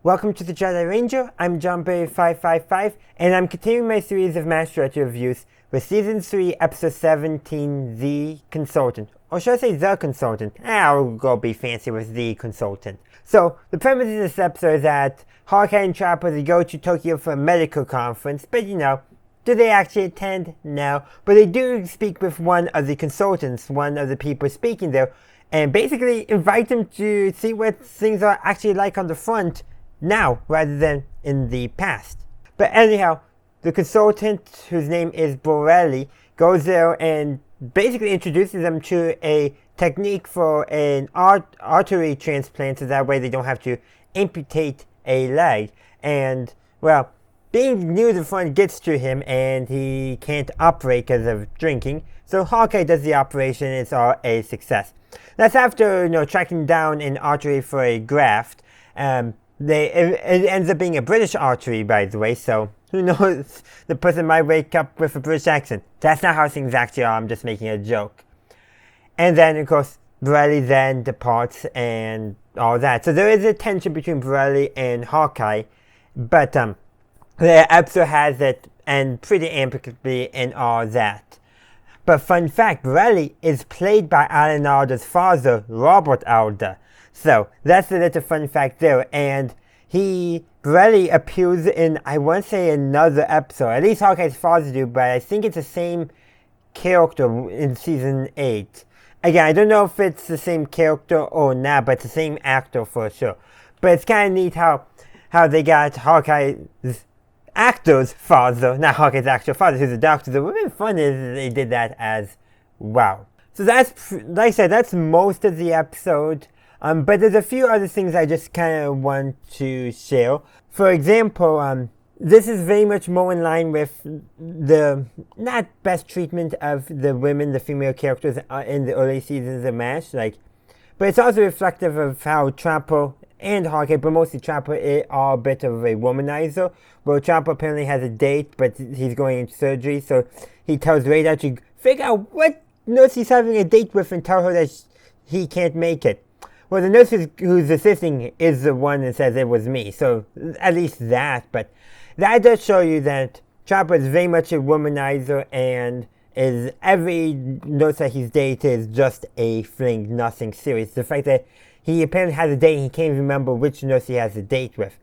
Welcome to the Jedi Ranger. I'm JohnBerry555, and I'm continuing my series of Master Director reviews with Season 3, Episode 17, The Consultant. Or should I say The Consultant? I'll go be fancy with The Consultant. So, the premise of this episode is that Hawkeye and Chopper they go to Tokyo for a medical conference, but do they actually attend? No. But they do speak with one of the consultants, one of the people speaking there, and basically invite them to see what things are actually like on the front now rather than in the past. But anyhow, the consultant, whose name is Borelli, goes there and basically introduces them to a technique for an artery transplant, so that way they don't have to amputate a leg. And, well, being near the front gets to him and he can't operate because of drinking. So Hawkeye does the operation and it's all a success. That's after, tracking down an artery for a graft. It ends up being a British artery, by the way, so who knows? The person might wake up with a British accent. That's not how things actually are, I'm just making a joke. And then, of course, Borelli then departs and all that. So there is a tension between Borelli and Hawkeye, but the episode has it, and pretty amicably and all that. But fun fact, Borelli is played by Alda's father, Robert Alda. So, that's a little fun fact there, and Borelli appears in, I want to say, another episode. At least Hawkeye's father do, but I think it's the same character in Season 8. Again, I don't know if it's the same character or not, but it's the same actor for sure. But it's kind of neat how they got Hawkeye's actor's father, not Hawkeye's actual father, who's a doctor. The really fun is they did that as well. So that's, like I said, that's most of the episode. But there's a few other things I just kind of want to share. For example, this is very much more in line with the not best treatment of the women, the female characters in the early seasons of MASH. But it's also reflective of how Chopper and Hawkeye, but mostly Chopper, are a bit of a womanizer. Well, Chopper apparently has a date, but he's going into surgery, so he tells Loretta to figure out what nurse he's having a date with and tell her that he can't make it. Well, the nurse who's assisting is the one that says it was me, so at least that. But that does show you that Chopper is very much a womanizer, and every nurse that he's dated is just a fling, nothing serious. The fact that he apparently has a date and he can't remember which nurse he has a date with.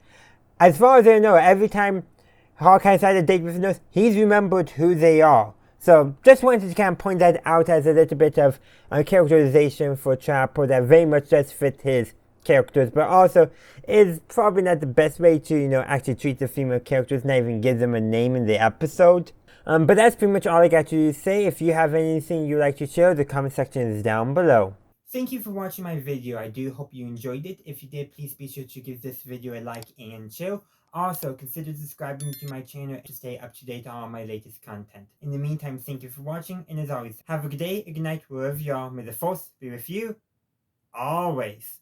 As far as I know, every time Hawkeye's had a date with a nurse, he's remembered who they are. So, just wanted to kind of point that out as a little bit of characterization for Chopper that very much does fit his characters, but also is probably not the best way to, actually treat the female characters, not even give them a name in the episode. But that's pretty much all I got to say. If you have anything you'd like to share, the comment section is down below. Thank you for watching my video. I do hope you enjoyed it. If you did, please be sure to give this video a like and share. Also, consider subscribing to my channel to stay up to date on all my latest content. In the meantime, thank you for watching, and as always, have a good day, a good night, wherever you are. May the Force be with you, always.